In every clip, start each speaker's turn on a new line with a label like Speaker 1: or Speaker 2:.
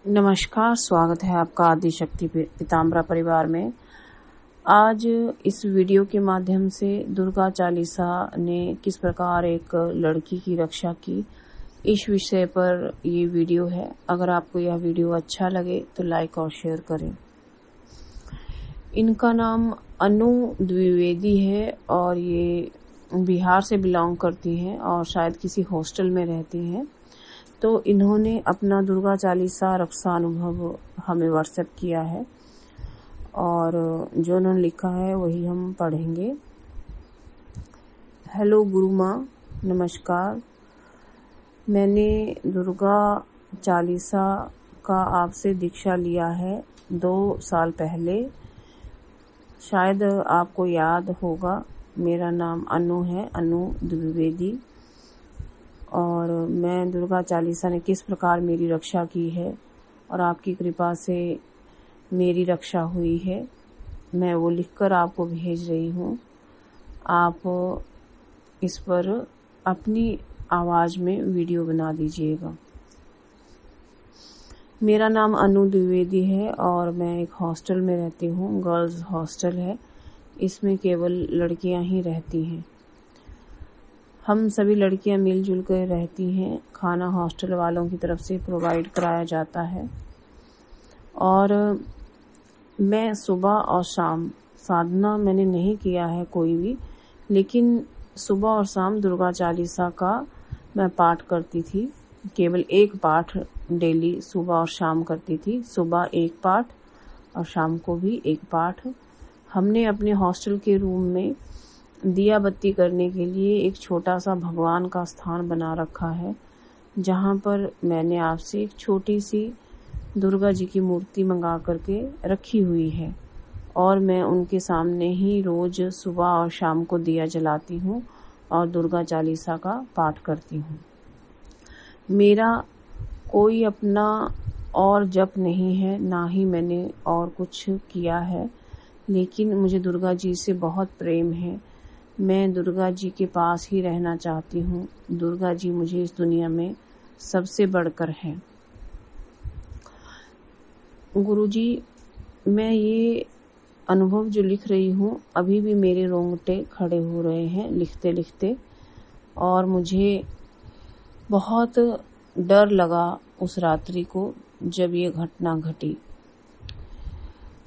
Speaker 1: नमस्कार, स्वागत है आपका आदिशक्ति पीताम्बरा परिवार में। आज इस वीडियो के माध्यम से दुर्गा चालीसा ने किस प्रकार एक लड़की की रक्षा की, इस विषय पर ये वीडियो है। अगर आपको यह वीडियो अच्छा लगे तो लाइक और शेयर करें। इनका नाम अनु द्विवेदी है और ये बिहार से बिलोंग करती हैं और शायद किसी हॉस्टल में रहती हैं। तो इन्होंने अपना दुर्गा चालीसा रक्षा अनुभव हमें व्हाट्सएप किया है और जो उन्होंने लिखा है वही हम पढ़ेंगे। हेलो गुरु माँ, नमस्कार। मैंने दुर्गा चालीसा का आपसे दीक्षा लिया है 2 साल पहले। शायद आपको याद होगा, मेरा नाम अनु है, अनु द्विवेदी। और मैं दुर्गा चालीसा ने किस प्रकार मेरी रक्षा की है और आपकी कृपा से मेरी रक्षा हुई है, मैं वो लिखकर आपको भेज रही हूँ। आप इस पर अपनी आवाज़ में वीडियो बना दीजिएगा। मेरा नाम अनु द्विवेदी है और मैं एक हॉस्टल में रहती हूँ। गर्ल्स हॉस्टल है, इसमें केवल लड़कियाँ ही रहती हैं। हम सभी लड़कियां मिलजुल कर रहती हैं। खाना हॉस्टल वालों की तरफ से प्रोवाइड कराया जाता है और मैं सुबह और शाम, साधना मैंने नहीं किया है कोई भी, लेकिन सुबह और शाम दुर्गा चालीसा का मैं पाठ करती थी। केवल एक पाठ डेली सुबह और शाम करती थी। सुबह एक पाठ और शाम को भी एक पाठ। हमने अपने हॉस्टल के रूम में दिया बत्ती करने के लिए एक छोटा सा भगवान का स्थान बना रखा है, जहाँ पर मैंने आपसे एक छोटी सी दुर्गा जी की मूर्ति मंगा करके रखी हुई है और मैं उनके सामने ही रोज सुबह और शाम को दिया जलाती हूँ और दुर्गा चालीसा का पाठ करती हूँ। मेरा कोई अपना और जप नहीं है, ना ही मैंने और कुछ किया है, लेकिन मुझे दुर्गा जी से बहुत प्रेम है। मैं दुर्गा जी के पास ही रहना चाहती हूँ। दुर्गा जी मुझे इस दुनिया में सबसे बढ़कर है। गुरुजी, मैं ये अनुभव जो लिख रही हूँ, अभी भी मेरे रोंगटे खड़े हो रहे हैं लिखते लिखते, और मुझे बहुत डर लगा उस रात्रि को जब ये घटना घटी।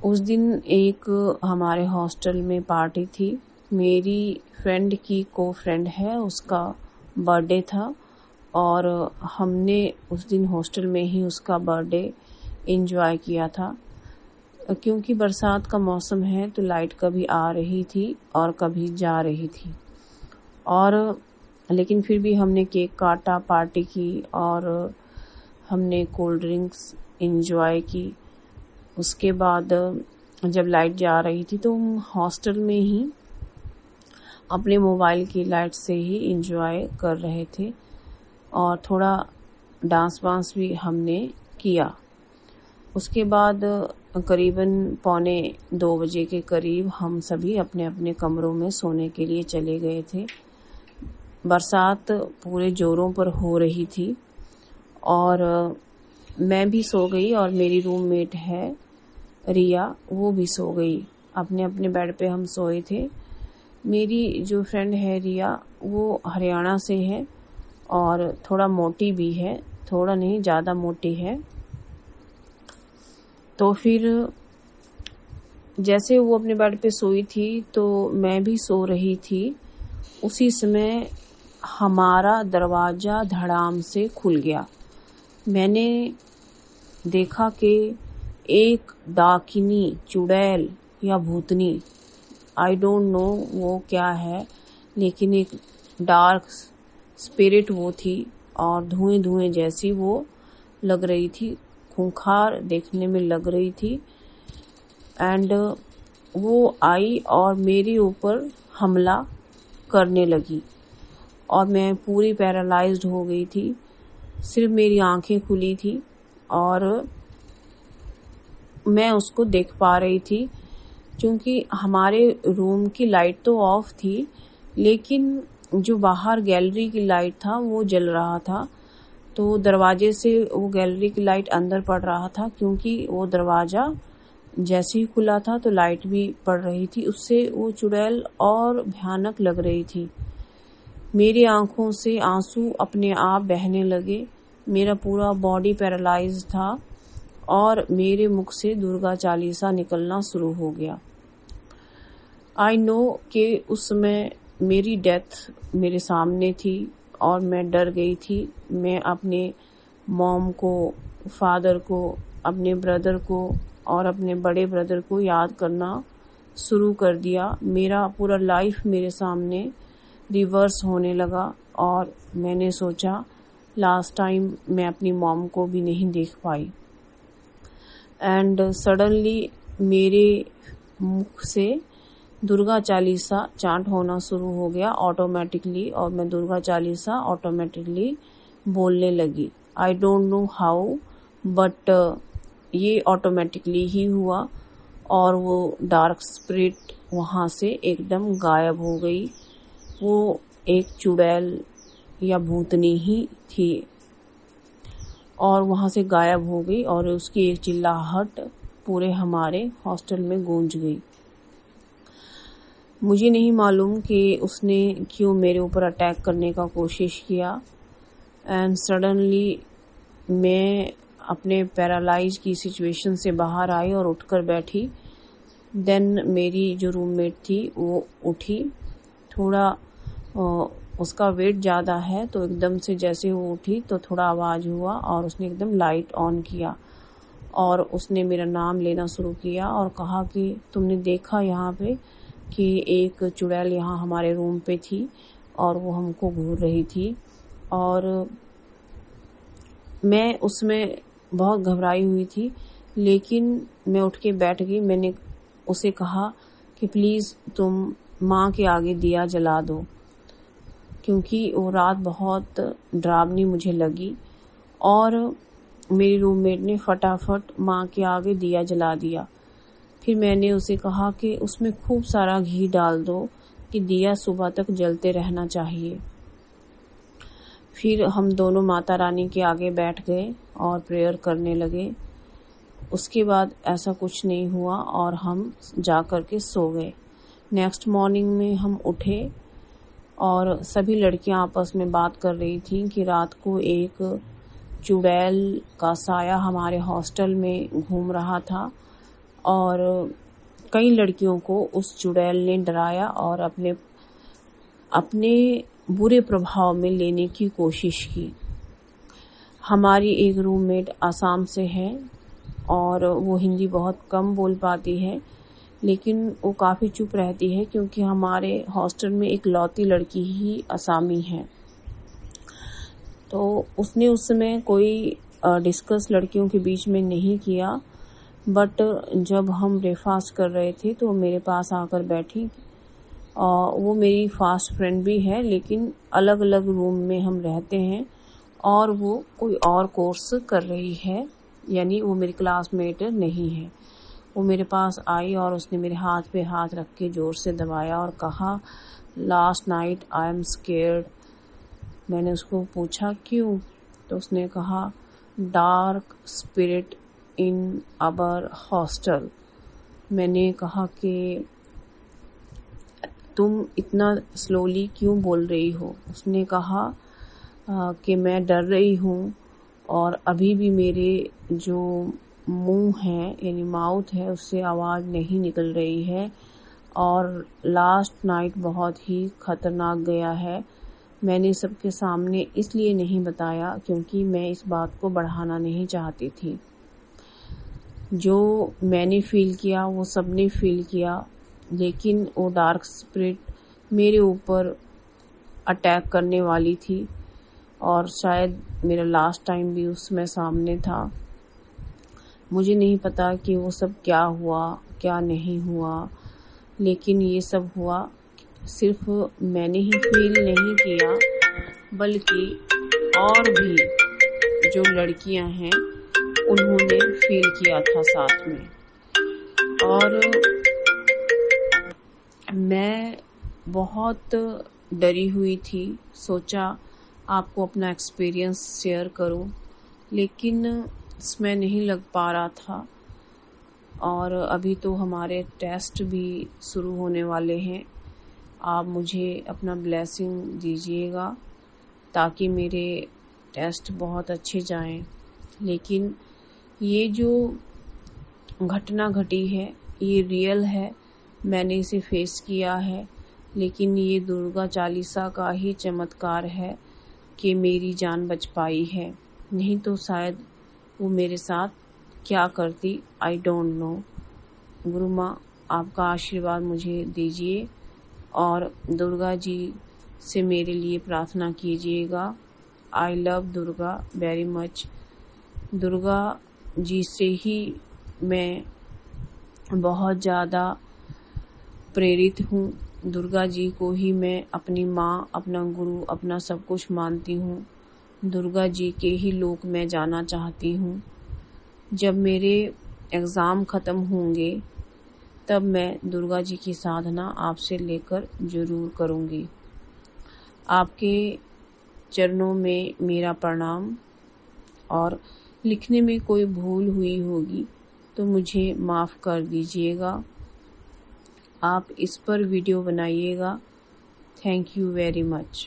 Speaker 1: उस दिन एक हमारे हॉस्टल में पार्टी थी। मेरी फ्रेंड की को फ्रेंड है, उसका बर्थडे था और हमने उस दिन हॉस्टल में ही उसका बर्थडे एंजॉय किया था। क्योंकि बरसात का मौसम है तो लाइट कभी आ रही थी और कभी जा रही थी, और लेकिन फिर भी हमने केक काटा, पार्टी की और हमने कोल्ड ड्रिंक्स एंजॉय की। उसके बाद जब लाइट जा रही थी तो हम हॉस्टल में ही अपने मोबाइल की लाइट से ही एंजॉय कर रहे थे और थोड़ा डांस वांस भी हमने किया। उसके बाद करीबन 1:45 बजे के करीब हम सभी अपने अपने कमरों में सोने के लिए चले गए थे। बरसात पूरे जोरों पर हो रही थी और मैं भी सो गई और मेरी रूममेट है रिया, वो भी सो गई। अपने अपने बेड पे हम सोए थे। मेरी जो फ्रेंड है रिया, वो हरियाणा से है और थोड़ा मोटी भी है, थोड़ा नहीं ज़्यादा मोटी है। तो फिर जैसे वो अपने बेड पे सोई थी तो मैं भी सो रही थी। उसी समय हमारा दरवाज़ा धड़ाम से खुल गया। मैंने देखा कि एक डाकिनी, चुड़ैल या भूतनी, आई डोंट नो वो क्या है, लेकिन एक डार्क स्पिरिट वो थी और धुएं धुएं जैसी वो लग रही थी, खूंखार देखने में लग रही थी। एंड वो आई और मेरे ऊपर हमला करने लगी और मैं पूरी पैरालाइज्ड हो गई थी। सिर्फ मेरी आंखें खुली थी और मैं उसको देख पा रही थी। क्योंकि हमारे रूम की लाइट तो ऑफ थी, लेकिन जो बाहर गैलरी की लाइट था वो जल रहा था। तो दरवाजे से वो गैलरी की लाइट अंदर पड़ रहा था, क्योंकि वो दरवाज़ा जैसे ही खुला था तो लाइट भी पड़ रही थी। उससे वो चुड़ैल और भयानक लग रही थी। मेरी आंखों से आंसू अपने आप बहने लगे। मेरा पूरा बॉडी पैरालाइज था और मेरे मुख से दुर्गा चालीसा निकलना शुरू हो गया। आई नो कि उस समय मेरी डेथ मेरे सामने थी और मैं डर गई थी। मैं अपने मॉम को, फादर को, अपने ब्रदर को और अपने बड़े ब्रदर को याद करना शुरू कर दिया। मेरा पूरा लाइफ मेरे सामने रिवर्स होने लगा और मैंने सोचा लास्ट टाइम मैं अपनी मॉम को भी नहीं देख पाई। एंड सडनली मेरे मुख से दुर्गा चालीसा चांट होना शुरू हो गया ऑटोमेटिकली, और मैं दुर्गा चालीसा ऑटोमेटिकली बोलने लगी। I don't know how, but ये ऑटोमेटिकली ही हुआ और वो डार्क स्पिरिट वहाँ से एकदम गायब हो गई। वो एक चुड़ैल या भूतनी ही थी और वहाँ से गायब हो गई और उसकी एक चिल्लाहट पूरे हमारे हॉस्टल में गूंज गई। मुझे नहीं मालूम कि उसने क्यों मेरे ऊपर अटैक करने का कोशिश किया। एंड सडनली मैं अपने पैरालाइज की सिचुएशन से बाहर आई और उठकर बैठी। देन मेरी जो रूममेट थी वो उठी। थोड़ा उसका वेट ज़्यादा है तो एकदम से जैसे वो उठी तो थोड़ा आवाज़ हुआ और उसने एकदम लाइट ऑन किया और उसने मेरा नाम लेना शुरू किया और कहा कि तुमने देखा यहाँ पे कि एक चुड़ैल यहाँ हमारे रूम पे थी और वो हमको घूर रही थी। और मैं उसमें बहुत घबराई हुई थी, लेकिन मैं उठ के बैठ गई। मैंने उसे कहा कि प्लीज़ तुम माँ के आगे दिया जला दो, क्योंकि वो रात बहुत डरावनी मुझे लगी। और मेरी रूममेट ने फटाफट माँ के आगे दिया जला दिया। फिर मैंने उसे कहा कि उसमें खूब सारा घी डाल दो कि दिया सुबह तक जलते रहना चाहिए। फिर हम दोनों माता रानी के आगे बैठ गए और प्रेयर करने लगे। उसके बाद ऐसा कुछ नहीं हुआ और हम जा कर के सो गए। नेक्स्ट मॉर्निंग में हम उठे और सभी लड़कियां आपस में बात कर रही थीं कि रात को एक चुड़ैल का साया हमारे हॉस्टल में घूम रहा था और कई लड़कियों को उस चुड़ैल ने डराया और अपने बुरे प्रभाव में लेने की कोशिश की। हमारी एक रूममेट आसाम से है और वो हिंदी बहुत कम बोल पाती है, लेकिन वो काफ़ी चुप रहती है क्योंकि हमारे हॉस्टल में एक लौती लड़की ही आसामी है। तो उसने उस समय कोई डिस्कस लड़कियों के बीच में नहीं किया, बट जब हम ब्रेकफास्ट कर रहे थे तो मेरे पास आकर बैठी। वो मेरी फास्ट फ्रेंड भी है, लेकिन अलग अलग रूम में हम रहते हैं और वो कोई और कोर्स कर रही है, यानी वो मेरी क्लासमेट नहीं है। वो मेरे पास आई और उसने मेरे हाथ पे हाथ रख के ज़ोर से दबाया और कहा, last night I am scared. मैंने उसको पूछा क्यों, तो उसने कहा, dark spirit in our hostel. मैंने कहा कि तुम इतना स्लोली क्यों बोल रही हो। उसने कहा कि मैं डर रही हूँ और अभी भी मेरे जो मुंह है यानी माउथ है उससे आवाज़ नहीं निकल रही है और लास्ट नाइट बहुत ही खतरनाक गया है। मैंने सबके सामने इसलिए नहीं बताया क्योंकि मैं इस बात को बढ़ाना नहीं चाहती थी। जो मैंने फील किया वो सबने फील किया, लेकिन वो डार्क स्पिरिट मेरे ऊपर अटैक करने वाली थी और शायद मेरा लास्ट टाइम भी उसमें सामने था। मुझे नहीं पता कि वो सब क्या हुआ क्या नहीं हुआ, लेकिन ये सब हुआ। सिर्फ मैंने ही फील नहीं किया, बल्कि और भी जो लड़कियां हैं उन्होंने फील किया था साथ में। और मैं बहुत डरी हुई थी। सोचा आपको अपना एक्सपीरियंस शेयर करूं, लेकिन इसमें नहीं लग पा रहा था। और अभी तो हमारे टेस्ट भी शुरू होने वाले हैं। आप मुझे अपना ब्लेसिंग दीजिएगा ताकि मेरे टेस्ट बहुत अच्छे जाएं। लेकिन ये जो घटना घटी है ये रियल है, मैंने इसे फेस किया है। लेकिन ये दुर्गा चालीसा का ही चमत्कार है कि मेरी जान बच पाई है, नहीं तो शायद वो मेरे साथ क्या करती, आई डोंट नो। गुरु माँ, आपका आशीर्वाद मुझे दीजिए और दुर्गा जी से मेरे लिए प्रार्थना कीजिएगा। I love Durga very much. Durga ji से ही मैं बहुत ज़्यादा प्रेरित हूँ। दुर्गा जी को ही मैं अपनी माँ, अपना गुरु, अपना सब कुछ मानती हूँ। दुर्गा जी के ही लोक में जाना चाहती हूँ। जब मेरे एग्ज़ाम ख़त्म होंगे तब मैं दुर्गा जी की साधना आपसे लेकर ज़रूर करूँगी। आपके चरणों में मेरा प्रणाम। और लिखने में कोई भूल हुई होगी तो मुझे माफ़ कर दीजिएगा। आप इस पर वीडियो बनाइएगा। Thank you very much.